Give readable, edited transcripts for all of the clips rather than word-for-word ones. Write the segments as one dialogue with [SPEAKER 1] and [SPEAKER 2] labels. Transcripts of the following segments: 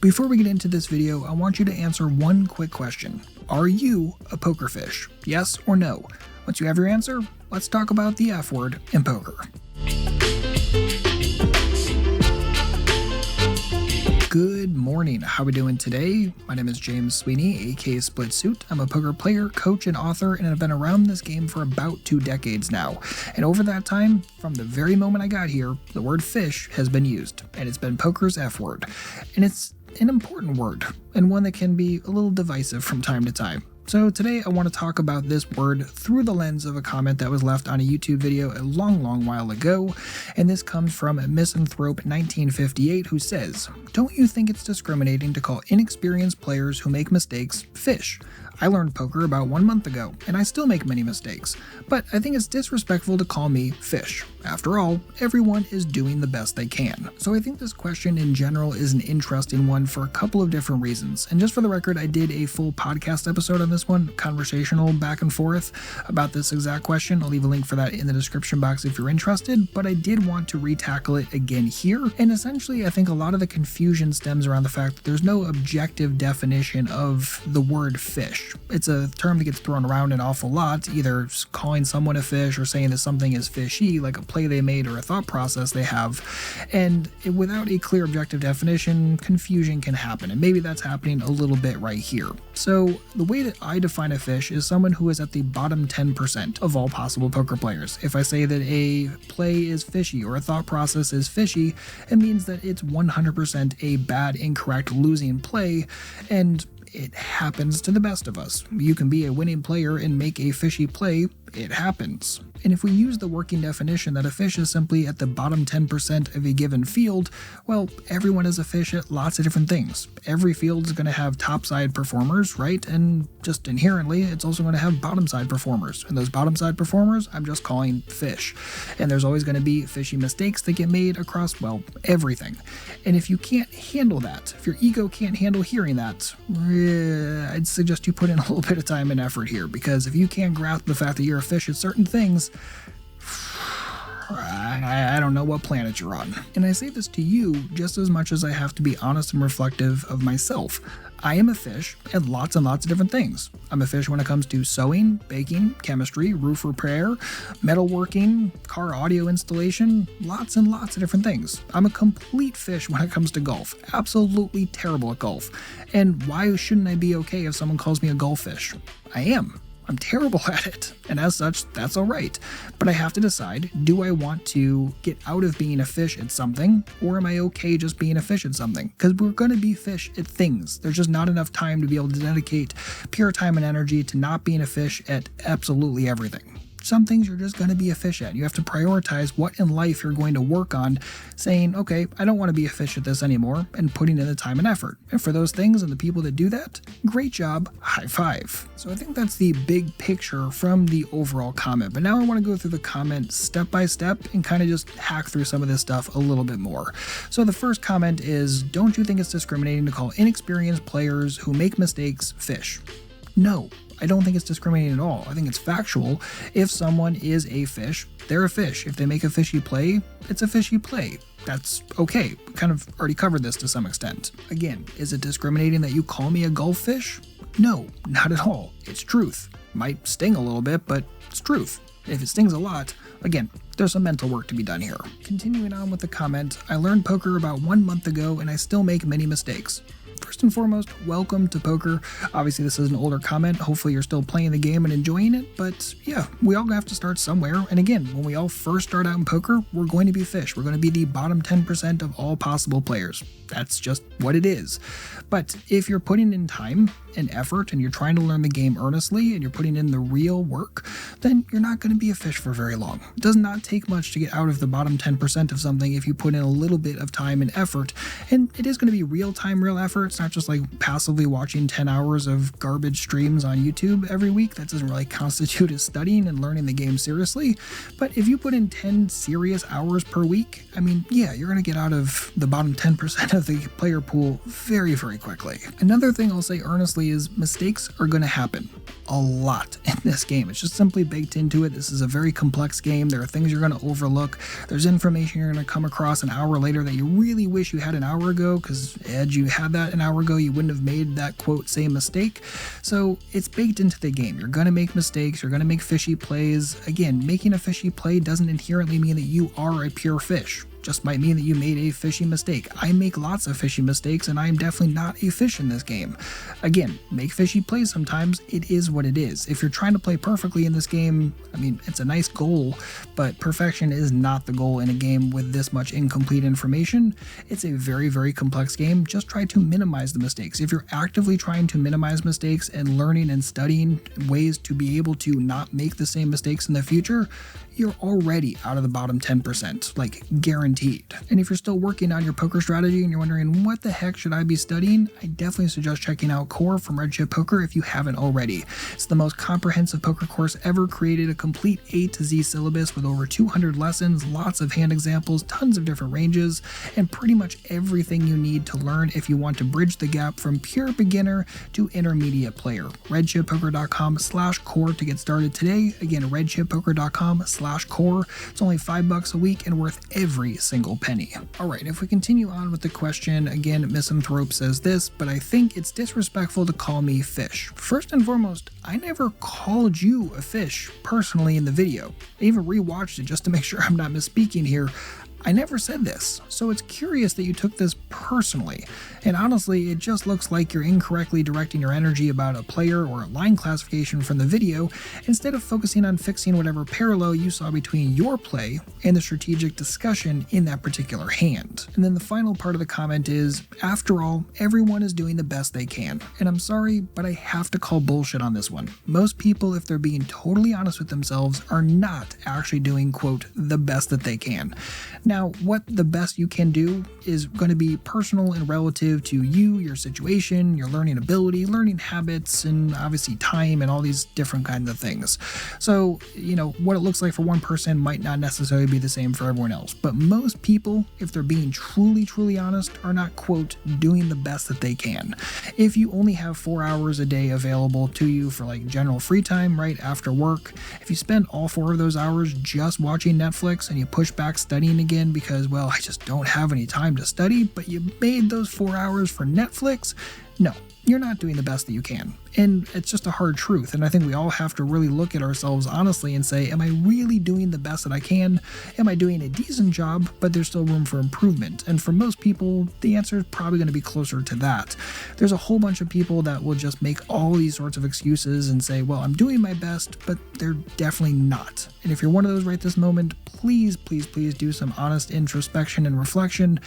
[SPEAKER 1] Before we get into this video, I want you to answer one quick question. Are you a poker fish? Yes or no? Once you have your answer, let's talk about the F word in poker. Good morning, how we doing today? My name is James Sweeney, aka SplitSuit. I'm a poker player, coach, and author, and I've been around this game for about 2 decades now. And over that time, from the very moment I got here, the word fish has been used, and it's been poker's F word. And it's an important word, and one that can be a little divisive from time to time. So today I want to talk about this word through the lens of a comment that was left on a YouTube video a long while ago, and this comes from Misanthrope1958, who says, "Don't you think it's discriminating to call inexperienced players who make mistakes fish? I learned poker about 1 month ago, and I still make many mistakes, but I think it's disrespectful to call me fish. After all, everyone is doing the best they can." So I think this question in general is an interesting one for a couple of different reasons. And just for the record, I did a full podcast episode on this one, conversational back and forth about this exact question. I'll leave a link for that in the description box if you're interested, but I did want to retackle it again here. And essentially, I think a lot of the confusion stems around the fact that there's no objective definition of the word fish. It's a term that gets thrown around an awful lot, either calling someone a fish or saying that something is fishy, like a play they made or a thought process they have. And without a clear objective definition, confusion can happen. And maybe that's happening a little bit right here. So the way that I define a fish is someone who is at the bottom 10% of all possible poker players. If I say that a play is fishy or a thought process is fishy, it means that it's 100% a bad, incorrect, losing play, and it happens to the best of us. You can be a winning player and make a fishy play. It happens. And if we use the working definition that a fish is simply at the bottom 10% of a given field, well, everyone is a fish at lots of different things. Every field is going to have top-side performers, right? And just inherently, it's also going to have bottom-side performers. And those bottom-side performers, I'm just calling fish. And there's always going to be fishy mistakes that get made across, well, everything. And if you can't handle that, if your ego can't handle hearing that, I'd suggest you put in a little bit of time and effort here, because if you can't grasp the fact that you're a fish at certain things, I don't know what planet you're on. And I say this to you just as much as I have to be honest and reflective of myself. I am a fish at lots and lots of different things. I'm a fish when it comes to sewing, baking, chemistry, roof repair, metalworking, car audio installation, lots and lots of different things. I'm a complete fish when it comes to golf. Absolutely terrible at golf. And why shouldn't I be okay if someone calls me a golf fish? I am. I'm terrible at it, and as such, that's alright. But I have to decide, do I want to get out of being a fish at something, or am I okay just being a fish at something? Because we're going to be fish at things. There's just not enough time to be able to dedicate pure time and energy to not being a fish at absolutely everything. Some things you're just going to be a fish at. You have to prioritize what in life you're going to work on, saying, okay, I don't want to be a fish at this anymore, and putting in the time and effort. And for those things and the people that do that, great job, high five. So I think that's the big picture from the overall comment. But now I want to go through the comment step by step and kind of just hack through some of this stuff a little bit more. So the first comment is, don't you think it's discriminating to call inexperienced players who make mistakes fish? No. I don't think it's discriminating at all. I think it's factual. If someone is a fish, they're a fish. If they make a fishy play, it's a fishy play. That's okay. We kind of already covered this to some extent. Again, is it discriminating that you call me a gulf fish? No, not at all. It's truth. Might sting a little bit, but it's truth. If it stings a lot, again, there's some mental work to be done here. Continuing on with the comment, I learned poker about 1 month ago and I still make many mistakes. First and foremost, welcome to poker. Obviously, this is an older comment. Hopefully, you're still playing the game and enjoying it. But yeah, we all have to start somewhere. And again, when we all first start out in poker, we're going to be fish. We're going to be the bottom 10% of all possible players. That's just what it is. But if you're putting in time and effort and you're trying to learn the game earnestly and you're putting in the real work, then you're not going to be a fish for very long. It does not take much to get out of the bottom 10% of something if you put in a little bit of time and effort. And it is going to be real time, real effort. It's not just like passively watching 10 hours of garbage streams on YouTube every week. That doesn't really constitute as studying and learning the game seriously. But if you put in 10 serious hours per week, I mean, yeah, you're going to get out of the bottom 10% of the player pool very, very quickly. Another thing I'll say earnestly is mistakes are going to happen a lot in this game. It's just simply baked into it. This is a very complex game. There are things you're going to overlook. There's information you're going to come across an hour later that you really wish you had an hour ago, because had you had that an hour ago, you wouldn't have made that quote same mistake. So it's baked into the game. You're going to make mistakes. You're going to make fishy plays. Again, making a fishy play doesn't inherently mean that you are a pure fish. Just might mean that you made a fishy mistake. I make lots of fishy mistakes, and I am definitely not a fish in this game. Again, make fishy plays sometimes. It is what it is. If you're trying to play perfectly in this game, I mean, it's a nice goal, but perfection is not the goal in a game with this much incomplete information. It's a very, very complex game. Just try to minimize the mistakes. If you're actively trying to minimize mistakes and learning and studying ways to be able to not make the same mistakes in the future, you're already out of the bottom 10%, like guaranteed. And if you're still working on your poker strategy and you're wondering what the heck should I be studying, I definitely suggest checking out Core from Red Chip Poker if you haven't already. It's the most comprehensive poker course ever created, a complete A to Z syllabus with over 200 lessons, lots of hand examples, tons of different ranges, and pretty much everything you need to learn if you want to bridge the gap from pure beginner to intermediate player. redchippoker.com/core to get started today. Again, redchippoker.com/core. It's only $5 a week and worth every single penny. Alright, if we continue on with the question, again, Misanthrope says this, but I think it's disrespectful to call me fish. First and foremost, I never called you a fish personally in the video. I even rewatched it just to make sure I'm not misspeaking here. I never said this, so it's curious that you took this personally. And honestly, it just looks like you're incorrectly directing your energy about a player or a line classification from the video, instead of focusing on fixing whatever parallel you saw between your play and the strategic discussion in that particular hand. And then the final part of the comment is, after all, everyone is doing the best they can. And I'm sorry, but I have to call bullshit on this one. Most people, if they're being totally honest with themselves, are not actually doing, quote, the best that they can. Now, what the best you can do is going to be personal and relative to you, your situation, your learning ability, learning habits, and obviously time and all these different kinds of things. So, what it looks like for one person might not necessarily be the same for everyone else. But most people, if they're being truly, truly honest, are not, quote, doing the best that they can. If you only have 4 hours a day available to you for like general free time right after work, if you spend all 4 of those hours just watching Netflix and you push back studying again because, well, I just don't have any time to study, but you made those 4 hours for Netflix, no, you're not doing the best that you can. And it's just a hard truth. And I think we all have to really look at ourselves honestly and say, am I really doing the best that I can? Am I doing a decent job, but there's still room for improvement? And for most people, the answer is probably going to be closer to that. There's a whole bunch of people that will just make all these sorts of excuses and say, well, I'm doing my best, but they're definitely not. And if you're one of those right this moment, please, please, please do some honest introspection and reflection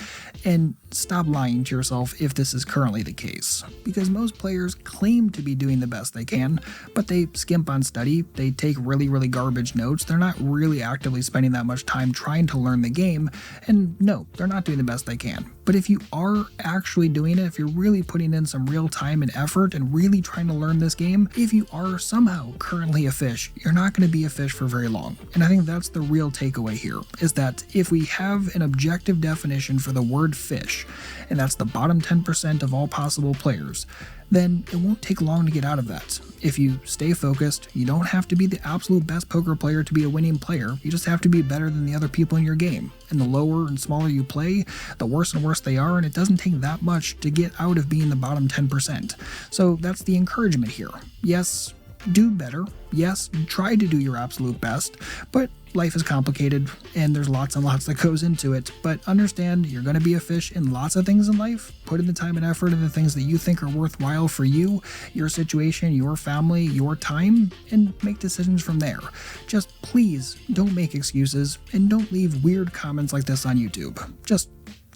[SPEAKER 1] and stop lying to yourself if this is currently the case. Because most players claim to be doing the best they can, but they skimp on study, they take really, really garbage notes, they're not really actively spending that much time trying to learn the game, and no, they're not doing the best they can. But if you are actually doing it, if you're really putting in some real time and effort and really trying to learn this game, if you are somehow currently a fish, you're not going to be a fish for very long. And I think that's the real takeaway here, is that if we have an objective definition for the word fish, and that's the bottom 10% of all possible players, then it won't take long to get out of that. If you stay focused, you don't have to be the absolute best poker player to be a winning player, you just have to be better than the other people in your game. And the lower and smaller you play, the worse and worse they are, and it doesn't take that much to get out of being the bottom 10%. So that's the encouragement here. Yes, do better. Yes, try to do your absolute best, but life is complicated and there's lots and lots that goes into it. But understand you're going to be a fish in lots of things in life. Put in the time and effort in the things that you think are worthwhile for you, your situation, your family, your time, and make decisions from there. Just please don't make excuses and don't leave weird comments like this on YouTube. Just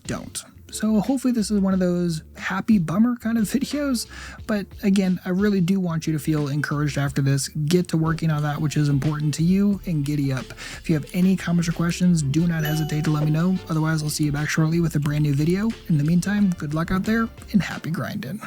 [SPEAKER 1] don't. So hopefully this is one of those happy bummer kind of videos, but again, I really do want you to feel encouraged after this. Get to working on that which is important to you and giddy up. If you have any comments or questions, do not hesitate to let me know. Otherwise, I'll see you back shortly with a brand new video. In the meantime, good luck out there and happy grinding.